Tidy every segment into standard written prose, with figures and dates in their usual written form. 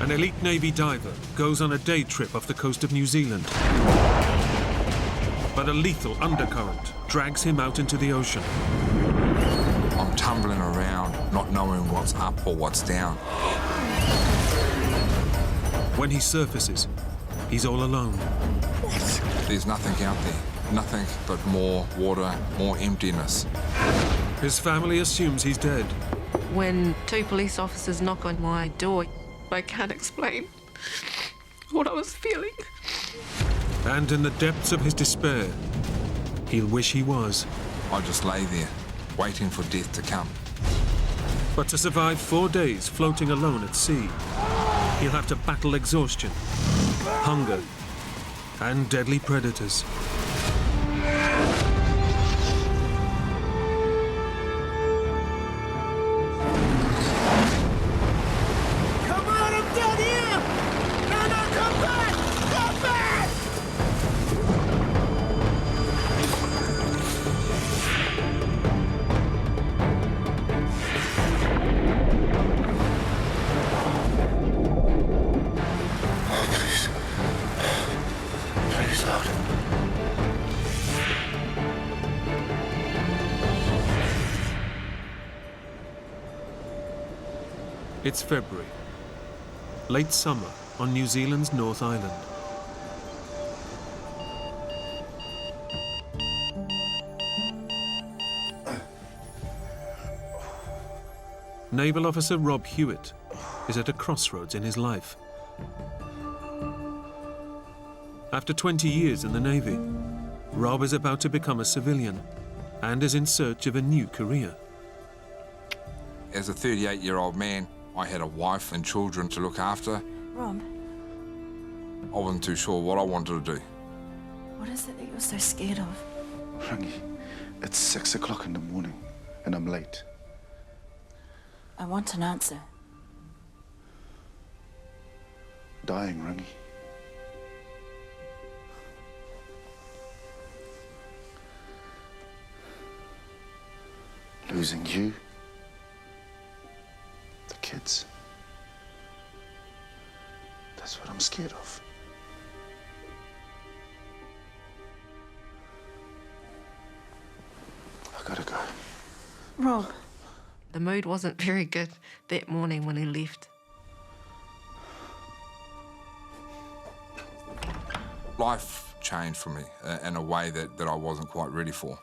An elite Navy diver goes on a day trip off the coast of New Zealand. But a lethal undercurrent drags him out into the ocean. I'm tumbling around, not knowing what's up or what's down. When he surfaces, he's all alone. There's nothing out there, nothing but more water, more emptiness. His family assumes he's dead. When two police officers knock on my door, I can't explain what I was feeling. And in the depths of his despair, he'll wish he was. I just lay there, waiting for death to come. But to survive 4 days floating alone at sea, he'll have to battle exhaustion, hunger, and deadly predators. Come on, I'm down here! No, come back! Come back! Please, Lord. It's February, late summer on New Zealand's North Island. Naval Officer Rob Hewitt is at a crossroads in his life. After 20 years in the Navy, Rob is about to become a civilian and is in search of a new career. As a 38-year-old man, I had a wife and children to look after. Rob, I wasn't too sure what I wanted to do. what is it that you're so scared of? Rangi, it's 6 o'clock in the morning and I'm late. I want an answer. Dying, Rangi. Losing you. The kids. That's what I'm scared of. I gotta go. Rob, The mood wasn't very good that morning when he left. Life changed for me in a way that I wasn't quite ready for.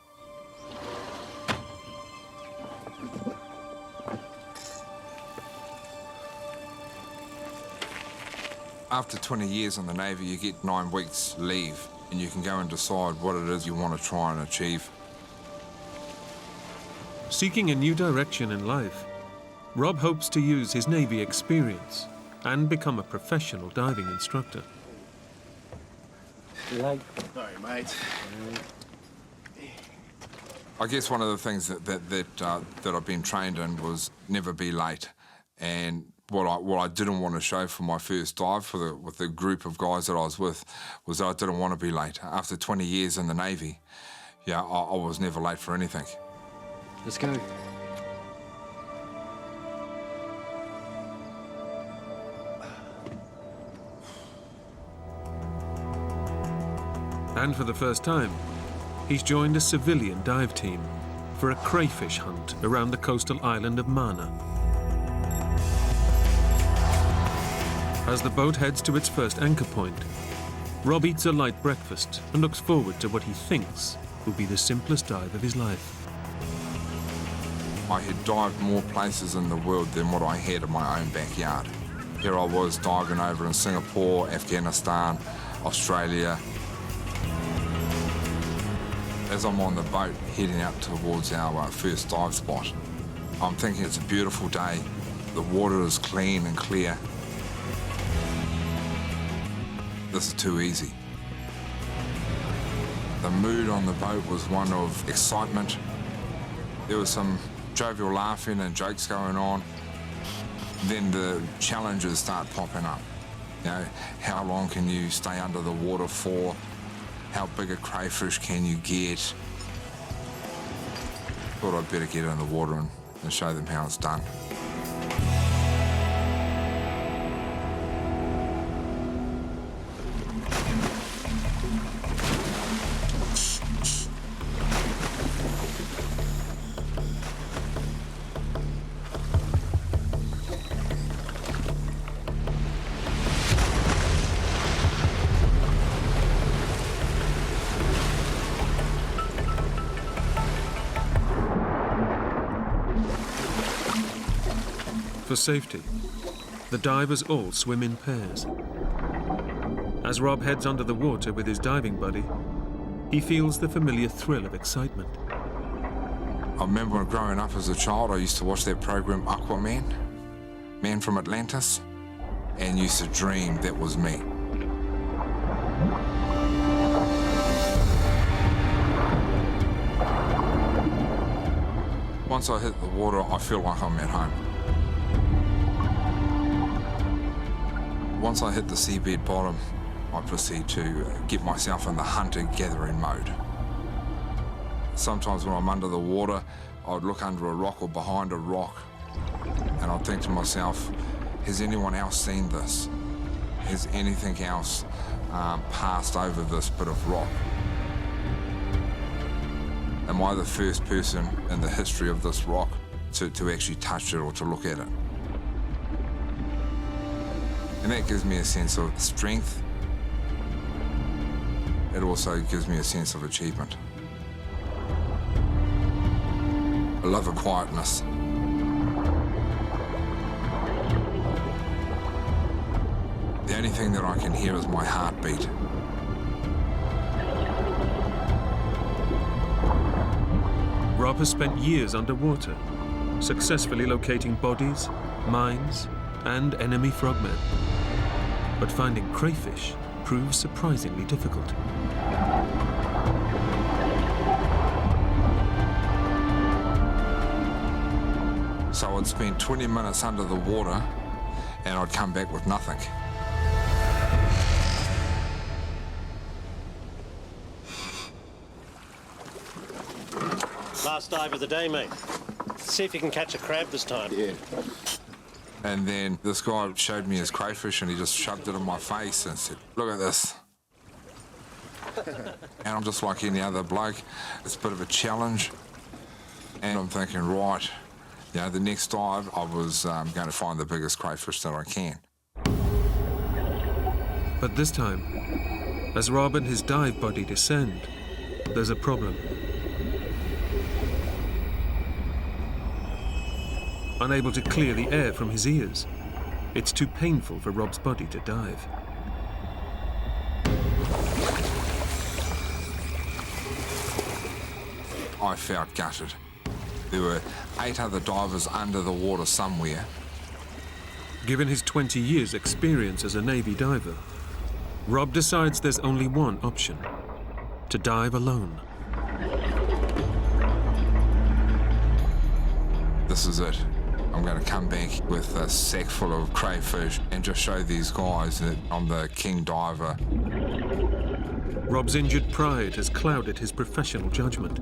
After 20 years in the Navy, you get 9 weeks leave, and you can go and decide what it is you want to try and achieve. Seeking a new direction in life, Rob hopes to use his Navy experience and become a professional diving instructor. Sorry, mate. I guess one of the things that I've been trained in was never be late, and what I didn't want to show for my first dive with the group of guys that I was with was that I didn't want to be late. After 20 years in the Navy, yeah, I was never late for anything. Let's go. And for the first time, he's joined a civilian dive team for a crayfish hunt around the coastal island of Mana. As the boat heads to its first anchor point, Rob eats a light breakfast and looks forward to what he thinks will be the simplest dive of his life. I had dived more places in the world than what I had in my own backyard. Here I was diving over in Singapore, Afghanistan, Australia. As I'm on the boat heading out towards our first dive spot, I'm thinking it's a beautiful day. The water is clean and clear. This is too easy. The mood on the boat was one of excitement. There was some jovial laughing and jokes going on. Then the challenges start popping up. You know, how long can you stay under the water for? How big a crayfish can you get? Thought I'd better get in the water and show them how it's done. For safety, the divers all swim in pairs. As Rob heads under the water with his diving buddy, he feels the familiar thrill of excitement. I remember when growing up as a child, I used to watch that program Aquaman, Man from Atlantis, and used to dream that was me. Once I hit the water, I feel like I'm at home. Once I hit the seabed bottom, I proceed to get myself in the hunter-gathering mode. Sometimes when I'm under the water, I'd look under a rock or behind a rock, and I'd think to myself, has anyone else seen this? Has anything else passed over this bit of rock? Am I the first person in the history of this rock to actually touch it or to look at it? And that gives me a sense of strength. It also gives me a sense of achievement. I love a quietness. The only thing that I can hear is my heartbeat. Rob has spent years underwater, successfully locating bodies, mines, and enemy frogmen. But finding crayfish proves surprisingly difficult. So I'd spend 20 minutes under the water and I'd come back with nothing. Last dive of the day, mate. See if you can catch a crab this time. Yeah. And then this guy showed me his crayfish and he just shoved it in my face and said, look at this. And I'm just like any other bloke. It's a bit of a challenge. And I'm thinking, right, you know, the next dive I was going to find the biggest crayfish that I can. But this time, as Rob and his dive buddy descend, there's a problem. Unable to clear the air from his ears, it's too painful for Rob's body to dive. I felt gutted. There were 8 other divers under the water somewhere. Given his 20 years' experience as a Navy diver, Rob decides there's only one option: to dive alone. This is it. I'm going to come back with a sack full of crayfish and just show these guys that I'm the king diver. Rob's injured pride has clouded his professional judgment.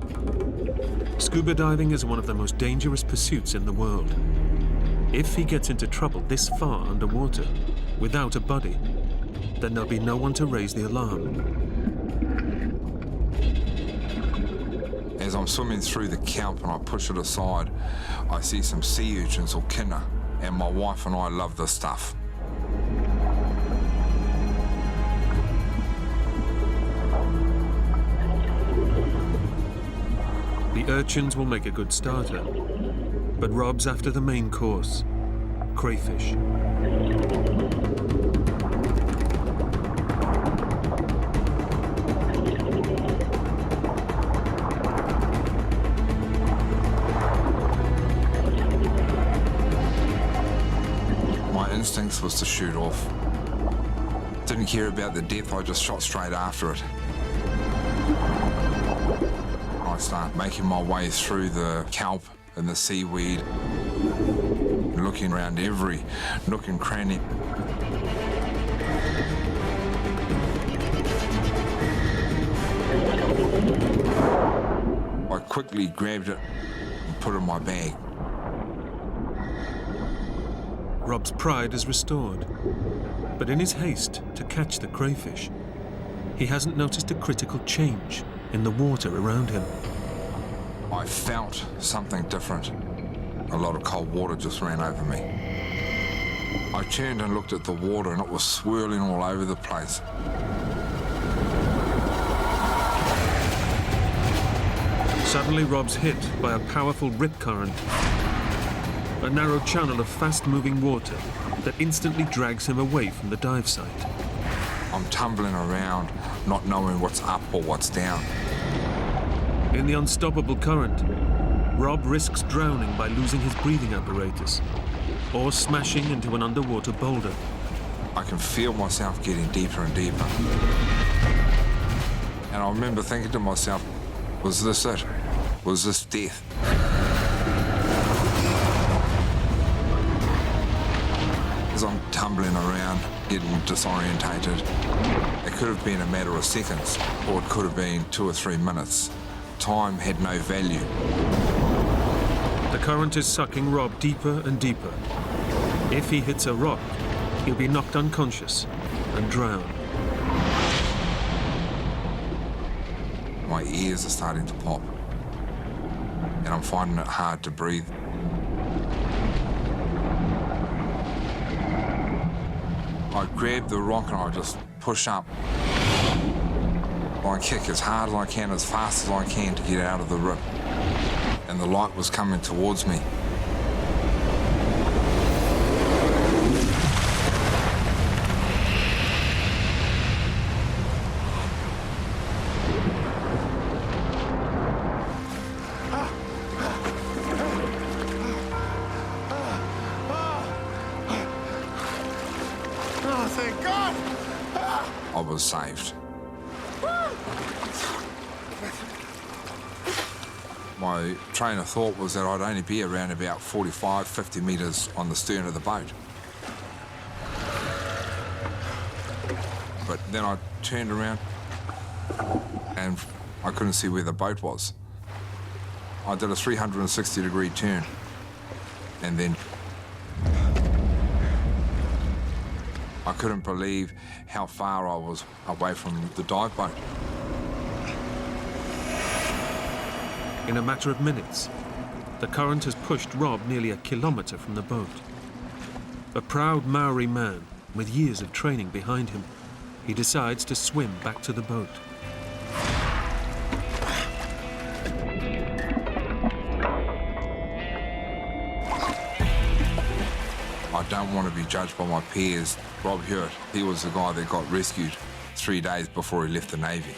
Scuba diving is one of the most dangerous pursuits in the world. If he gets into trouble this far underwater, without a buddy, then there'll be no one to raise the alarm. As I'm swimming through the kelp and I push it aside, I see some sea urchins or kinna, and my wife and I love this stuff. The urchins will make a good starter, but Rob's after the main course: crayfish. My instincts was to shoot off. Didn't care about the depth, I just shot straight after it. I start making my way through the kelp and the seaweed, looking around every nook and cranny. I quickly grabbed it and put it in my bag. Rob's pride is restored, but in his haste to catch the crayfish, he hasn't noticed a critical change in the water around him. I felt something different. A lot of cold water just ran over me. I turned and looked at the water and it was swirling all over the place. Suddenly Rob's hit by a powerful rip current. A narrow channel of fast-moving water that instantly drags him away from the dive site. I'm tumbling around, not knowing what's up or what's down. In the unstoppable current, Rob risks drowning by losing his breathing apparatus or smashing into an underwater boulder. I can feel myself getting deeper and deeper. And I remember thinking to myself, was this it? Was this death? As I'm tumbling around, getting disorientated, it could have been a matter of seconds, or it could have been 2 or 3 minutes. Time had no value. The current is sucking Rob deeper and deeper. If he hits a rock, he'll be knocked unconscious and drown. My ears are starting to pop, and I'm finding it hard to breathe. I grab the rock and I just push up. I kick as hard as I can, as fast as I can to get out of the rip. And the light was coming towards me. Oh, thank God! I was saved. My train of thought was that I'd only be around about 45, 50 metres on the stern of the boat. But then I turned around and I couldn't see where the boat was. I did a 360-degree turn and then I couldn't believe how far I was away from the dive boat. In a matter of minutes, the current has pushed Rob nearly a kilometre from the boat. A proud Maori man with years of training behind him, he decides to swim back to the boat. I don't want to be judged by my peers. Rob Hewitt, he was the guy that got rescued 3 days before he left the Navy.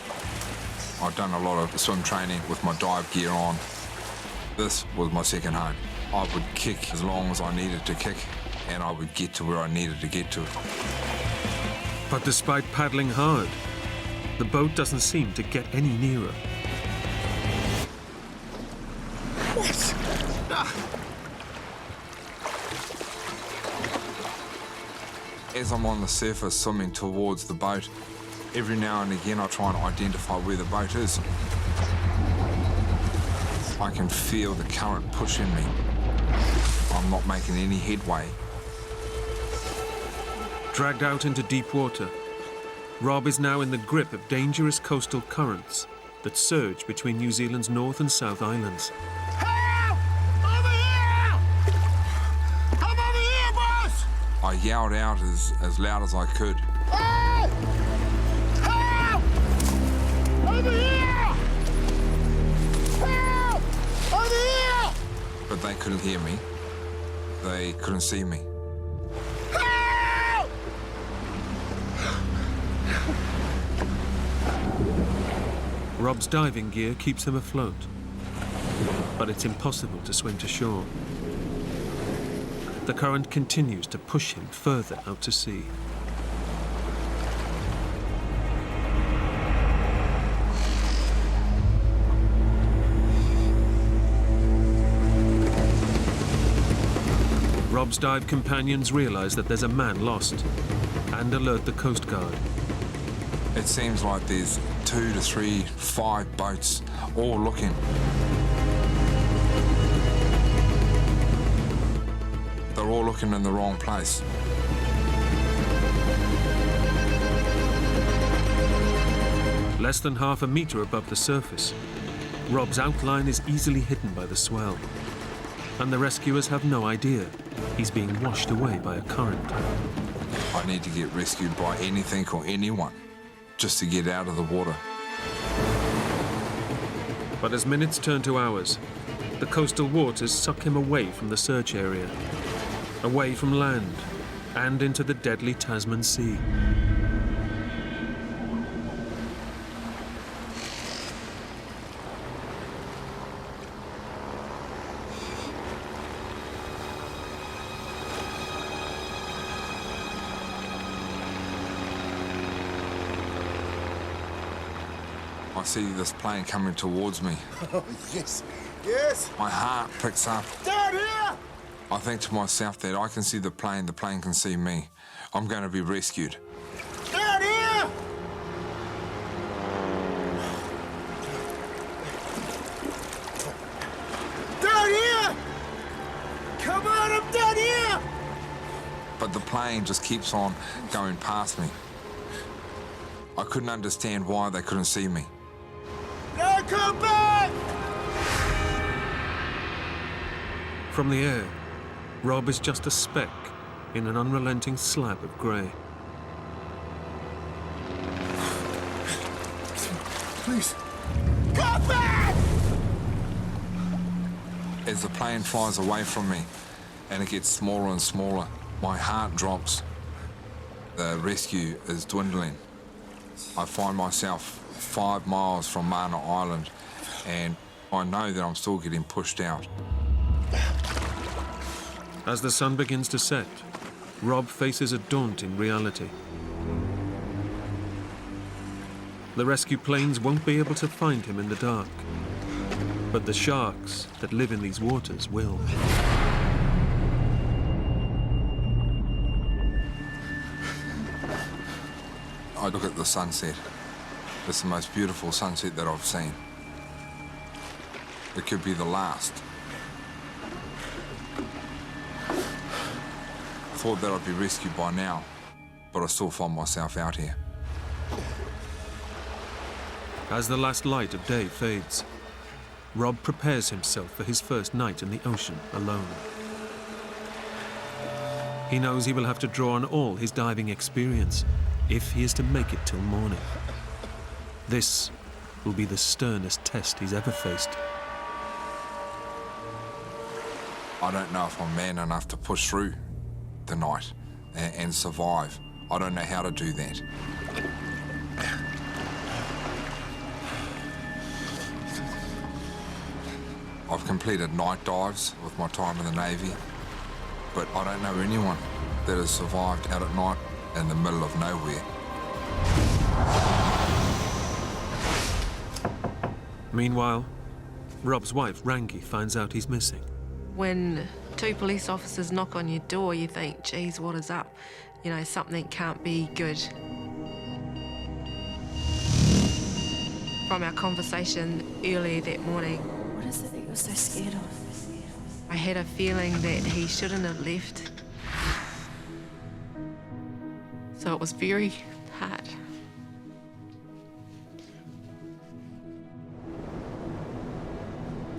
I'd done a lot of swim training with my dive gear on. This was my second home. I would kick as long as I needed to kick, and I would get to where I needed to get to. But despite paddling hard, the boat doesn't seem to get any nearer. What? As I'm on the surface swimming towards the boat, every now and again I try and identify where the boat is. I can feel the current pushing me. I'm not making any headway. Dragged out into deep water, Rob is now in the grip of dangerous coastal currents that surge between New Zealand's North and South Islands. Help! Over here! I'm over here, boss! I yelled out as loud as I could. Help! Help! Over here! Help! Over here! But they couldn't hear me. They couldn't see me. Help! Rob's diving gear keeps him afloat, but it's impossible to swim to shore. The current continues to push him further out to sea. Rob's dive companions realize that there's a man lost and alert the Coast Guard. It seems like there's 2 to 3, 5 boats all looking. They're all looking in the wrong place. Less than half a metre above the surface, Rob's outline is easily hidden by the swell, and the rescuers have no idea he's being washed away by a current. I need to get rescued by anything or anyone just to get out of the water. But as minutes turn to hours, The coastal waters suck him away from the search area, away from land, and into the deadly Tasman Sea. I see this plane coming towards me. Oh, yes, yes. My heart picks up. Down here! I think to myself that I can see the plane can see me. I'm going to be rescued. Down here! Down here! Come on, I'm down here! But the plane just keeps on going past me. I couldn't understand why they couldn't see me. Now come back! From the air, Rob is just a speck in an unrelenting slab of grey. Please, come back! As the plane flies away from me and it gets smaller and smaller, my heart drops. The rescue is dwindling. I find myself 5 miles from Mana Island, and I know that I'm still getting pushed out. As the sun begins to set, Rob faces a daunting reality. The rescue planes won't be able to find him in the dark, but the sharks that live in these waters will. I look at the sunset. It's the most beautiful sunset that I've seen. It could be the last. I thought that I'd be rescued by now, but I still find myself out here. As the last light of day fades, Rob prepares himself for his first night in the ocean alone. He knows he will have to draw on all his diving experience if he is to make it till morning. This will be the sternest test he's ever faced. I don't know if I'm man enough to push through the night and survive. I don't know how to do that. I've completed night dives with my time in the Navy, but I don't know anyone that has survived out at night in the middle of nowhere. Meanwhile, Rob's wife, Rangi, finds out he's missing. When 2 police officers knock on your door, you think, geez, what is up? You know, something can't be good. From our conversation earlier that morning, What is it that you're so scared of? I had a feeling that he shouldn't have left. So it was very hard.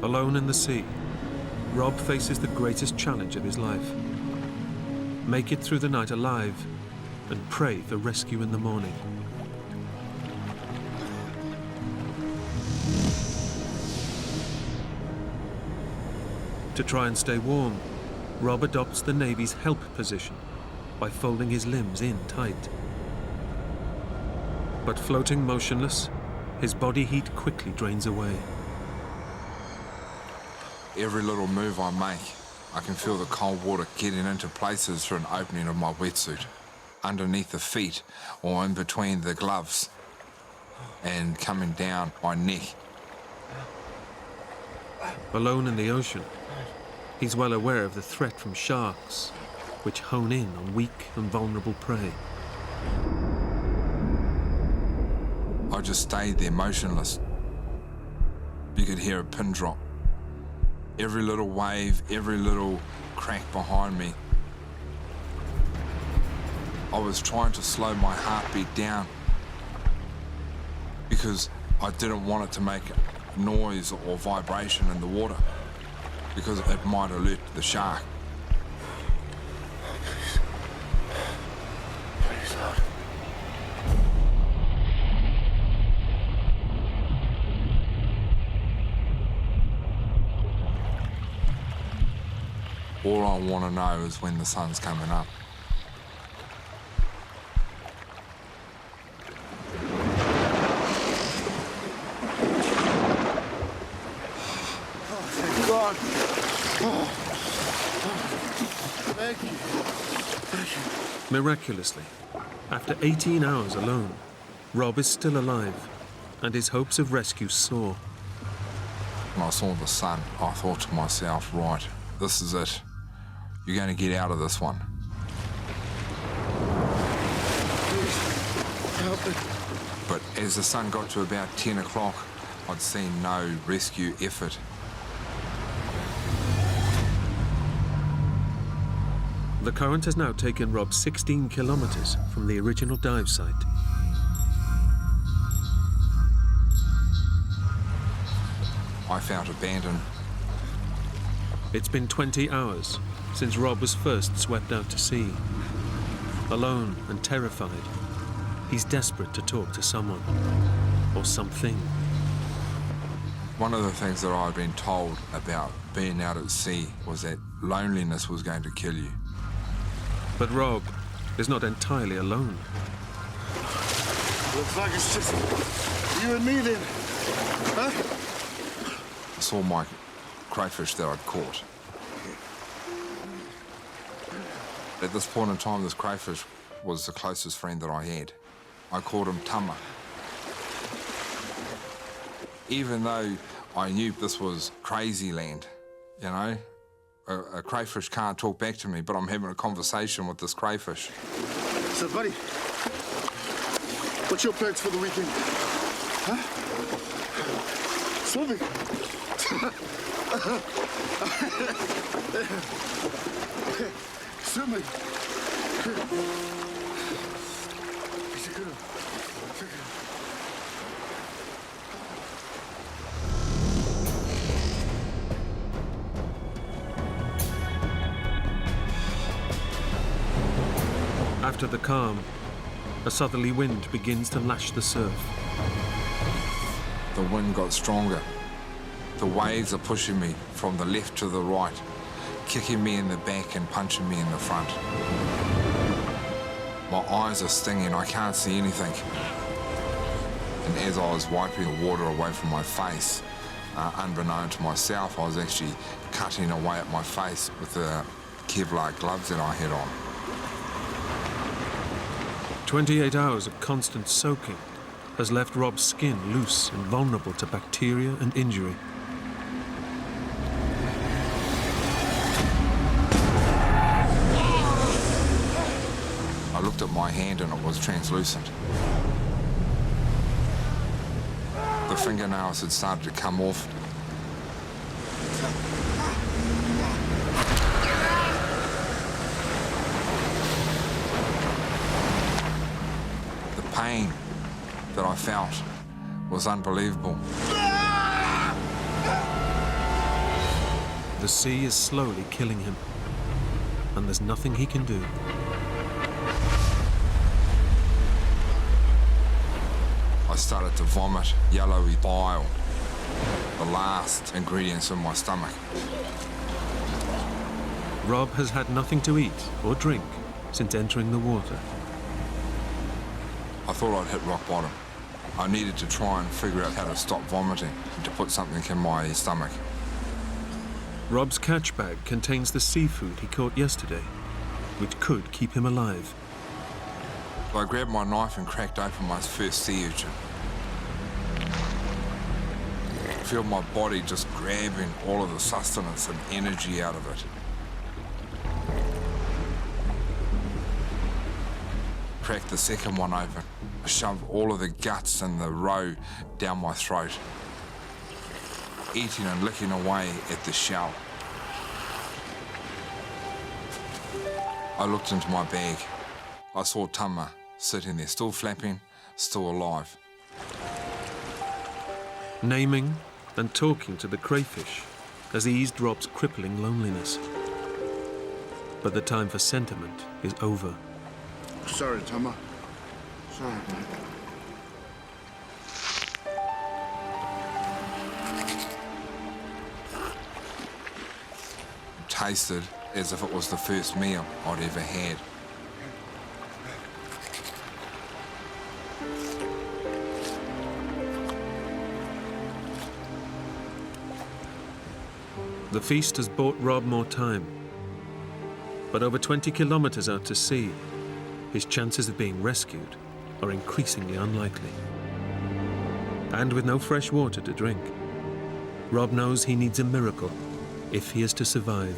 Alone in the sea, Rob faces the greatest challenge of his life. Make it through the night alive and pray for rescue in the morning. To try and stay warm, Rob adopts the Navy's help position by folding his limbs in tight. But floating motionless, his body heat quickly drains away. Every little move I make, I can feel the cold water getting into places through an opening of my wetsuit, underneath the feet or in between the gloves, and coming down my neck. Alone in the ocean, he's well aware of the threat from sharks, which hone in on weak and vulnerable prey. I just stayed there motionless. You could hear a pin drop. Every little wave, every little crack behind me. I was trying to slow my heartbeat down because I didn't want it to make noise or vibration in the water because it might alert the shark. Please, Lord. all I want to know is when the sun's coming up. Thank God. Thank you. Miraculously, after 18 hours alone, Rob is still alive, and his hopes of rescue soar. When I saw the sun, I thought to myself, right, this is it. You're going to get out of this one. Please, help me. But as the sun got to about 10 o'clock, I'd seen no rescue effort. The current has now taken Rob 16 kilometers from the original dive site. I felt abandoned. It's been 20 hours since Rob was first swept out to sea. Alone and terrified, he's desperate to talk to someone or something. One of the things that I'd been told about being out at sea was that loneliness was going to kill you. But Rob is not entirely alone. Looks like it's just you and me then. Huh? I saw my crayfish that I'd caught. At this point in time, this crayfish was the closest friend that I had. I called him Tama. Even though I knew this was crazy land, you know, a crayfish can't talk back to me, but I'm having a conversation with this crayfish. So, buddy, what's your plans for the weekend? Huh? Swimming. Swimming. He's a girl. After the calm, a southerly wind begins to lash the surf. The wind got stronger. The waves are pushing me from the left to the right, kicking me in the back and punching me in the front. My eyes are stinging, I can't see anything. And as I was wiping the water away from my face, unbeknown to myself, I was actually cutting away at my face with the Kevlar gloves that I had on. 28 hours of constant soaking has left Rob's skin loose and vulnerable to bacteria and injury. I looked at my hand and it was translucent. The fingernails had started to come off. The pain that I felt was unbelievable. The sea is slowly killing him, and there's nothing he can do. I started to vomit yellowy bile, the last ingredients in my stomach. Rob has had nothing to eat or drink since entering the water. I thought I'd hit rock bottom. I needed to try and figure out how to stop vomiting and to put something in my stomach. Rob's catch bag contains the seafood he caught yesterday, which could keep him alive. I grabbed my knife and cracked open my first sea urchin. I feel my body just grabbing all of the sustenance and energy out of it. Cracked the second one open. I shoved all of the guts and the roe down my throat, eating and licking away at the shell. I looked into my bag. I saw Tama sitting there, still flapping, still alive. Naming and talking to the crayfish has eased Rob's crippling loneliness. But the time for sentiment is over. Sorry, Tama. Sorry, man. Tasted as if it was the first meal I'd ever had. The feast has bought Rob more time. But over 20 kilometers out to sea, his chances of being rescued are increasingly unlikely. And with no fresh water to drink, Rob knows he needs a miracle if he is to survive.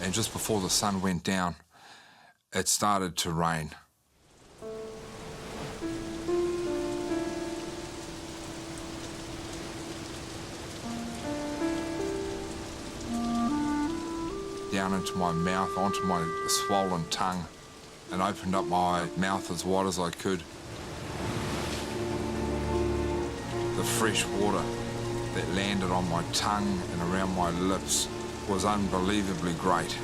And just before the sun went down, it started to rain. Down into my mouth, onto my swollen tongue, and opened up my mouth as wide as I could. The fresh water that landed on my tongue and around my lips was unbelievably great.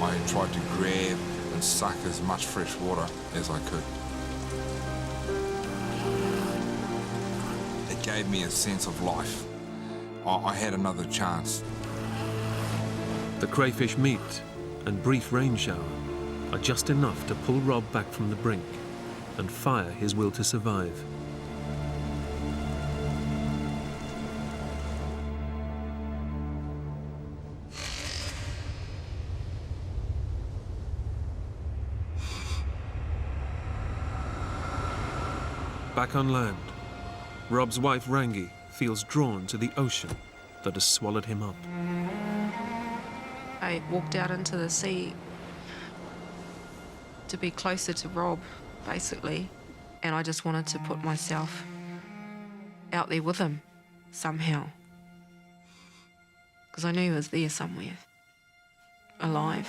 I tried to grab and suck as much fresh water as I could. It gave me a sense of life. I had another chance. The crayfish meat and brief rain shower are just enough to pull Rob back from the brink and fire his will to survive. Back on land, Rob's wife Rangi feels drawn to the ocean that has swallowed him up. I walked out into the sea to be closer to Rob, basically, and I just wanted to put myself out there with him somehow, because I knew he was there somewhere, alive.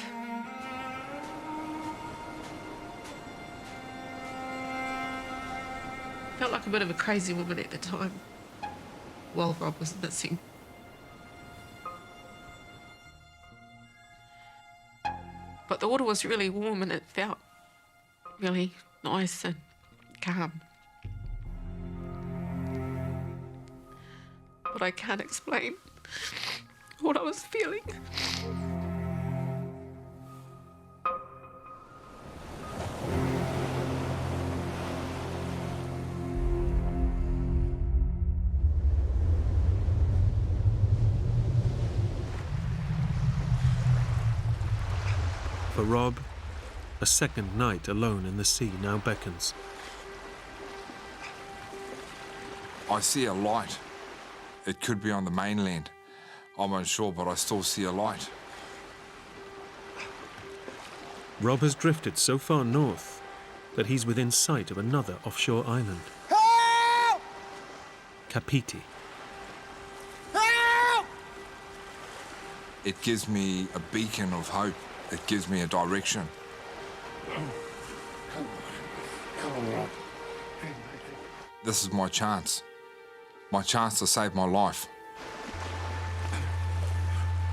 Felt like a bit of a crazy woman at the time, while Rob was missing. But the water was really warm and it felt really nice and calm. But I can't explain what I was feeling. For Rob, a second night alone in the sea now beckons. I see a light. It could be on the mainland. I'm unsure, but I still see a light. Rob has drifted so far north that he's within sight of another offshore island. Help! Kapiti. Help! It gives me a beacon of hope. It gives me a direction. This is my chance to save my life.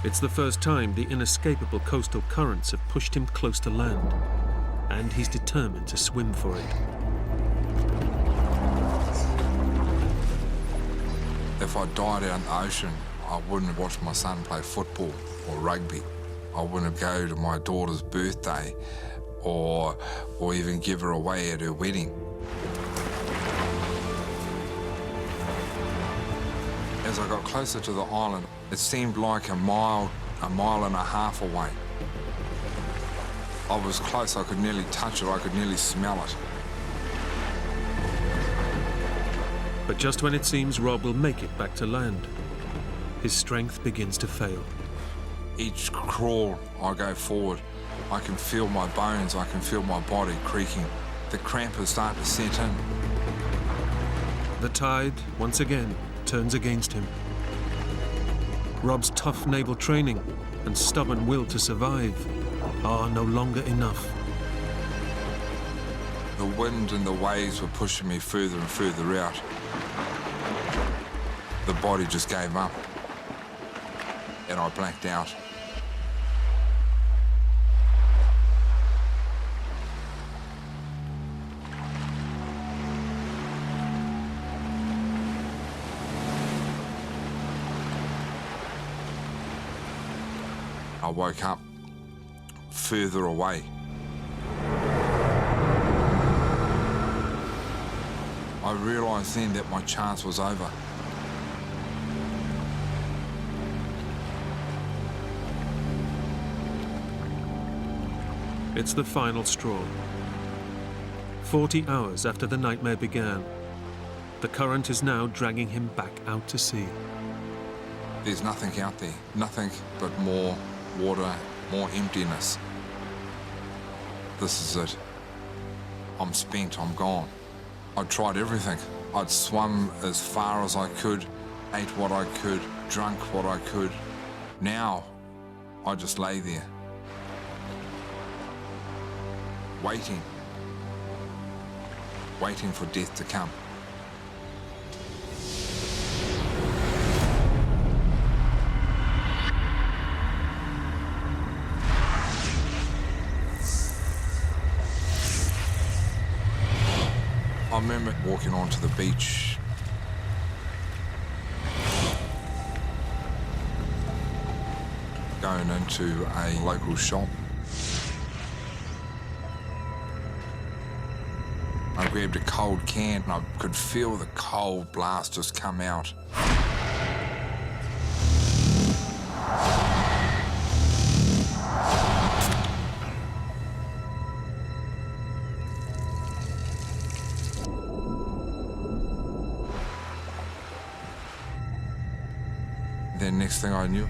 It's the first time the inescapable coastal currents have pushed him close to land, and he's determined to swim for it. If I died out in the ocean, I wouldn't have watched my son play football or rugby. I wouldn't go to my daughter's birthday or even give her away at her wedding. As I got closer to the island, it seemed like a mile and a half away. I was close, I could nearly touch it, I could nearly smell it. But just when it seems Rob will make it back to land, his strength begins to fail. Each crawl I go forward, I can feel my bones, I can feel my body creaking. The cramp is starting to set in. The tide, once again, turns against him. Rob's tough naval training and stubborn will to survive are no longer enough. The wind and the waves were pushing me further and further out. The body just gave up, and I blacked out. I woke up further away. I realised then that my chance was over. It's the final straw. 40 hours after the nightmare began, the current is now dragging him back out to sea. There's nothing out there, nothing but more water, more emptiness. This is it. I'm spent, I'm gone. I'd tried everything. I'd swum as far as I could, ate what I could, drunk what I could. Now, I just lay there, waiting for death to come. I remember walking onto the beach. Going into a local shop. I grabbed a cold can and I could feel the cold blast just come out. Then next thing I knew,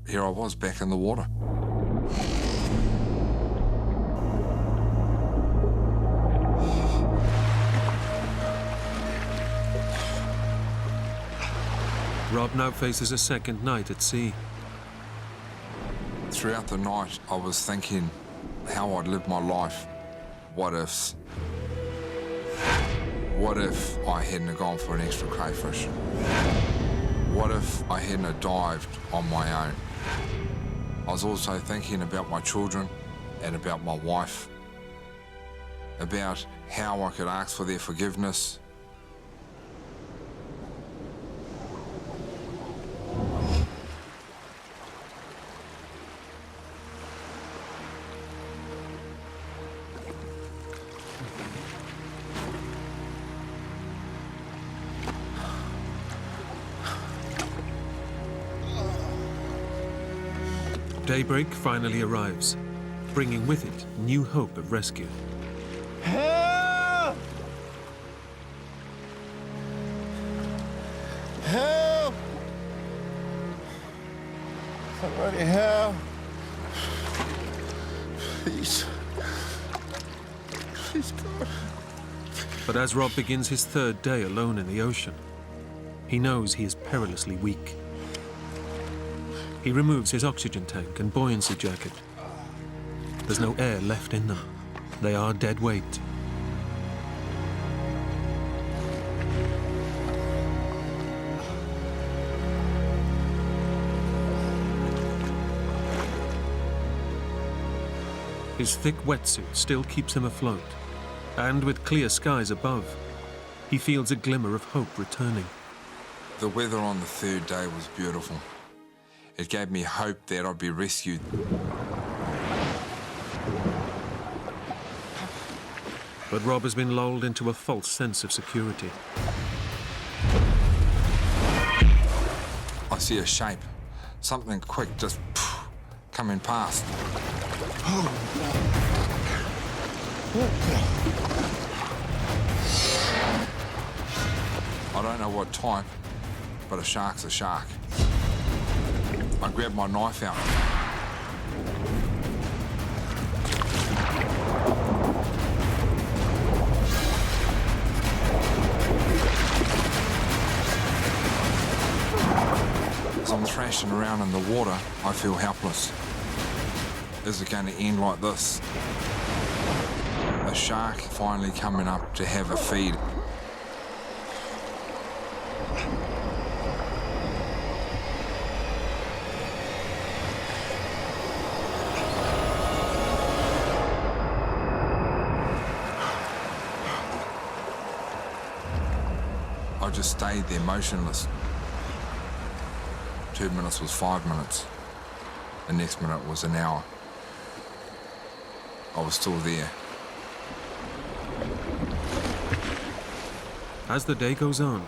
here I was back in the water. Rob now faces a second night at sea. Throughout the night, I was thinking how I'd live my life. What ifs? What if I hadn't gone for an extra crayfish? What if I hadn't dived on my own? I was also thinking about my children and about my wife, about how I could ask for their forgiveness. Daybreak finally arrives, bringing with it new hope of rescue. Help! Help! Somebody help! Please. Please, God. But as Rob begins his third day alone in the ocean, he knows he is perilously weak. He removes his oxygen tank and buoyancy jacket. There's no air left in them. They are dead weight. His thick wetsuit still keeps him afloat, and with clear skies above, he feels a glimmer of hope returning. The weather on the third day was beautiful. It gave me hope that I'd be rescued. But Rob has been lulled into a false sense of security. I see a shape, something quick just coming past. I don't know what type, but a shark's a shark. I grabbed my knife out. As I'm thrashing around in the water, I feel helpless. is it going to end like this? A shark finally coming up to have a feed. I just stayed there motionless. 2 minutes was 5 minutes. The next minute was an hour. I was still there. As the day goes on,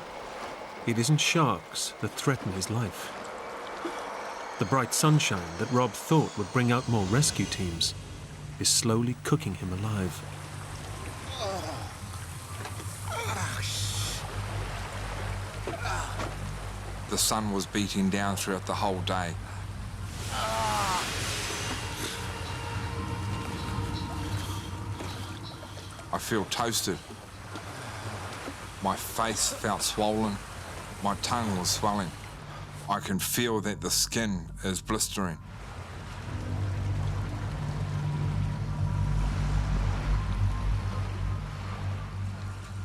it isn't sharks that threaten his life. The bright sunshine that Rob thought would bring out more rescue teams is slowly cooking him alive. The sun was beating down throughout the whole day. I feel toasted. My face felt swollen. My tongue was swelling. I can feel that the skin is blistering.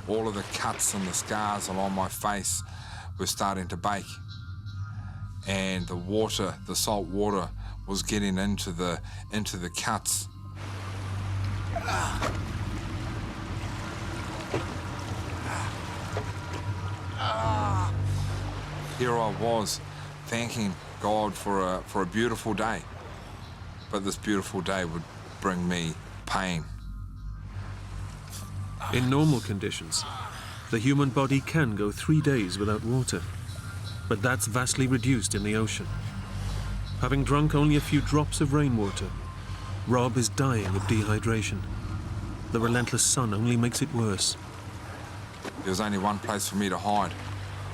All of the cuts and the scars along my face were starting to bake. And the water, the salt water, was getting into the cuts. Here I was, thanking God for a beautiful day. But this beautiful day would bring me pain. In normal conditions, the human body can go 3 days without water, but that's vastly reduced in the ocean. Having drunk only a few drops of rainwater, Rob is dying of dehydration. The relentless sun only makes it worse. There was only one place for me to hide,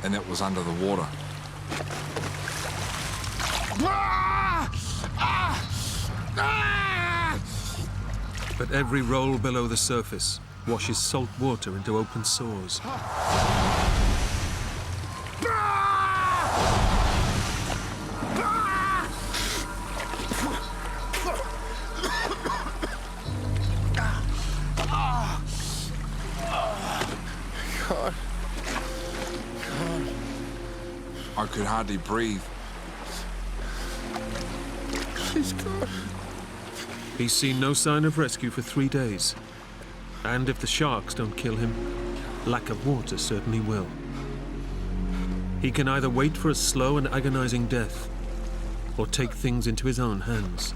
and that was under the water. But every roll below the surface washes salt water into open sores. I could hardly breathe. Please, God. He's seen no sign of rescue for 3 days. And if the sharks don't kill him, lack of water certainly will. He can either wait for a slow and agonizing death, or take things into his own hands.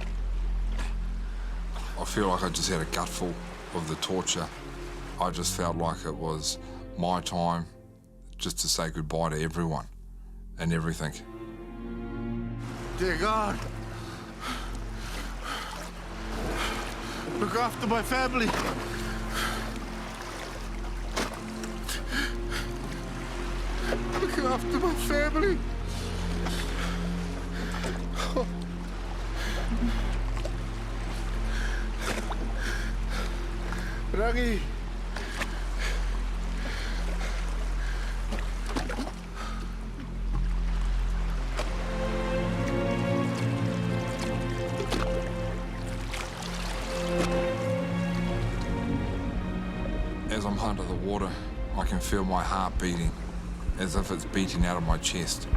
I feel like I just had a gutful of the torture. I just felt like it was my time just to say goodbye to everyone and everything. Dear God. Look after my family. Look after my family. Oh. Rangi. As I'm under the water, I can feel my heart beating, as if it's beating out of my chest.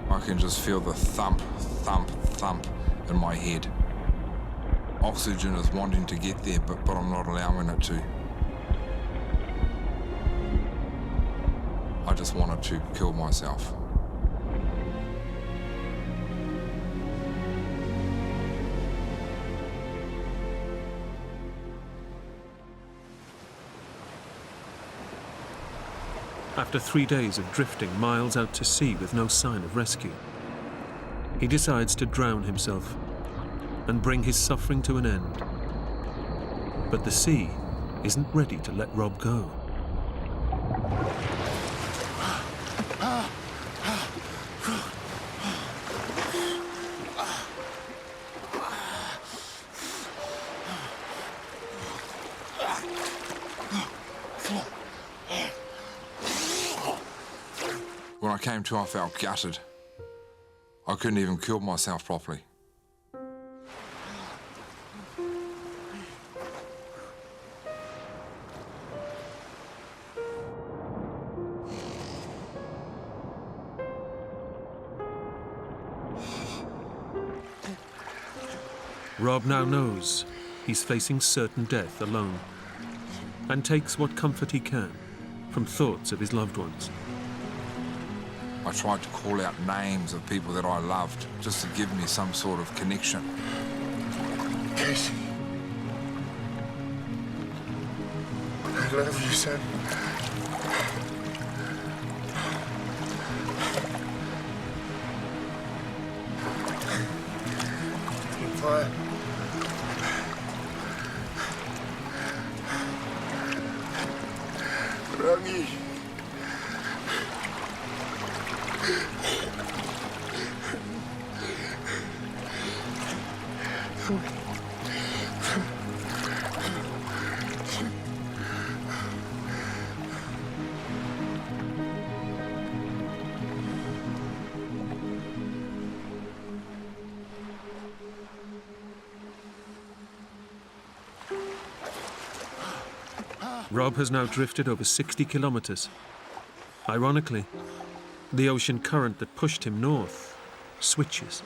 I can just feel the thump, thump, thump in my head. Oxygen is wanting to get there, but I'm not allowing it to. I just wanted to kill myself. After 3 days of drifting miles out to sea with no sign of rescue, he decides to drown himself and bring his suffering to an end. But the sea isn't ready to let Rob go. When I came to, I felt gutted. I couldn't even kill myself properly. Rob now knows he's facing certain death alone and takes what comfort he can from thoughts of his loved ones. I tried to call out names of people that I loved just to give me some sort of connection. Casey. I love you, son. Fire. Rangi. Rob has now drifted over 60 kilometers. Ironically, the ocean current that pushed him north switches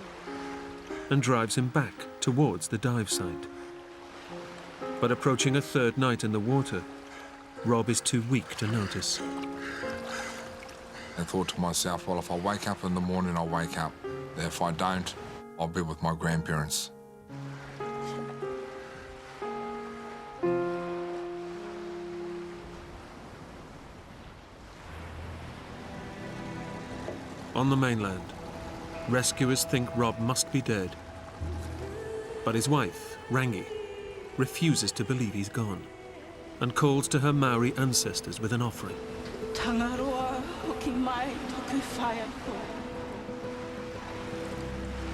and drives him back towards the dive site. But approaching a third night in the water, Rob is too weak to notice. I thought to myself, well, if I wake up in the morning, I'll wake up. If I don't, I'll be with my grandparents. On the mainland, rescuers think Rob must be dead. But his wife, Rangi, refuses to believe he's gone and calls to her Maori ancestors with an offering. Tangaroa hoki mai toku whaia ko.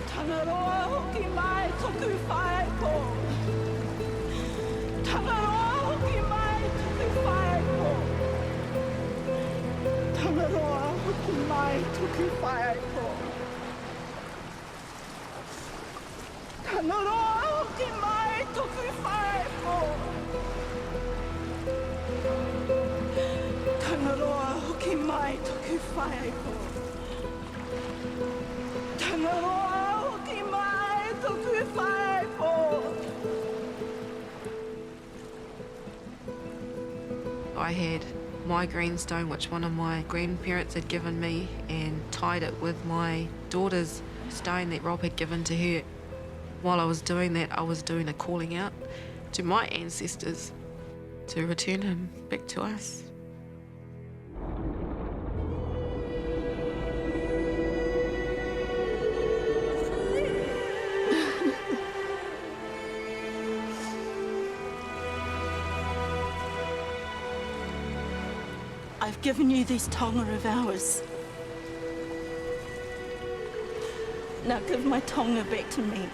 Tangaroa hoki mai toku whaia ko. Tangaroa hoki mai toku whaia ko. Tangaroa hoki mai toku whaia ko. Tangaroa hoki mai toku whaia ko. Tangaroa hoki mai toku whaia ko. Tangaroa hoki mai toku whaia ko. I had my greenstone, which one of my grandparents had given me, and tied it with my daughter's stone that Rob had given to her. While I was doing that, I was doing a calling out to my ancestors to return him back to us. I've given you this tonga of ours. Now give my tonga back to me.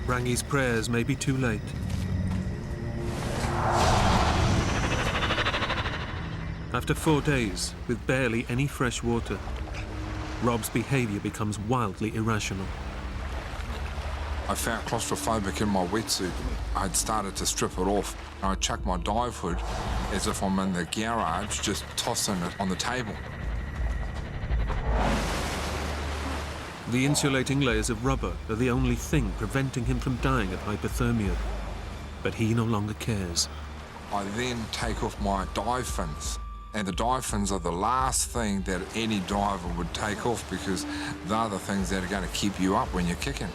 Rangi's prayers may be too late. After 4 days, with barely any fresh water, Rob's behaviour becomes wildly irrational. I felt claustrophobic in my wetsuit. I had started to strip it off. I chucked my dive hood as if I'm in the garage, just tossing it on the table. The insulating layers of rubber are the only thing preventing him from dying of hypothermia. But he no longer cares. I then take off my dive fins. And the dive fins are the last thing that any diver would take off because they're the things that are going to keep you up when you're kicking.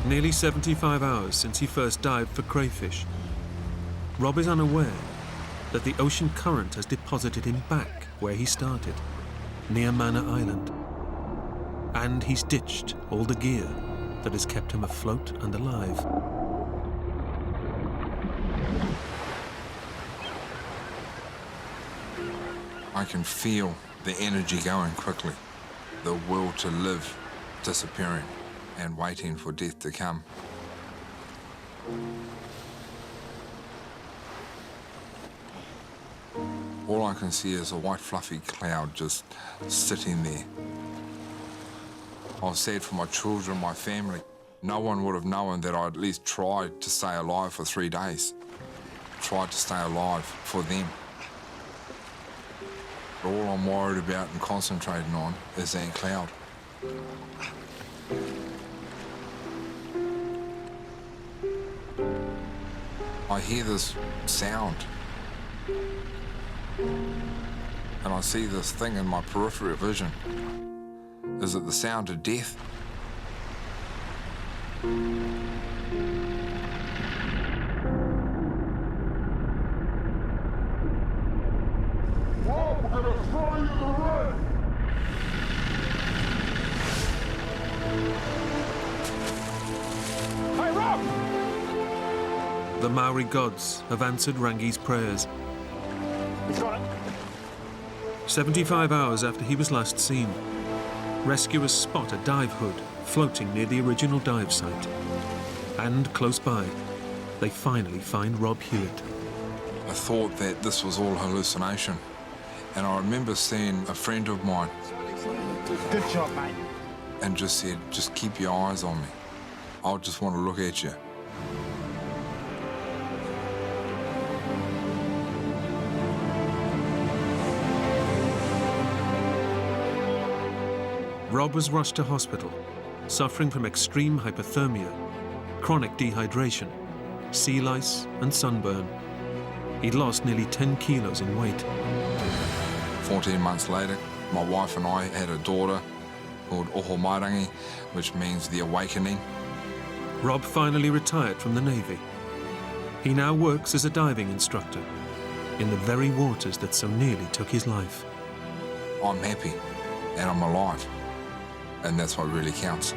Nearly 75 hours since he first dived for crayfish, Rob is unaware that the ocean current has deposited him back where he started, near Manor Island. And he's ditched all the gear that has kept him afloat and alive. I can feel the energy going quickly, the will to live disappearing and waiting for death to come. All I can see is a white fluffy cloud just sitting there. I was sad for my children, my family. No one would have known that I at least tried to stay alive for 3 days. Tried to stay alive for them. But all I'm worried about and concentrating on is that cloud. I hear this sound. And I see this thing in my peripheral vision. Is it the sound of death? The Maori gods have answered Rangi's prayers. He's got it. 75 hours after he was last seen, rescuers spot a dive hood floating near the original dive site. And close by, they finally find Rob Hewitt. I thought that this was all hallucination. And I remember seeing a friend of mine Good job, mate. and just said, just keep your eyes on me. I just want to look at you. Rob was rushed to hospital, suffering from extreme hypothermia, chronic dehydration, sea lice and sunburn. He'd lost nearly 10 kilos in weight. 14 months later, my wife and I had a daughter called Rangi, which means the awakening. Rob finally retired from the Navy. He now works as a diving instructor in the very waters that so nearly took his life. I'm happy and I'm alive, and that's what really counts.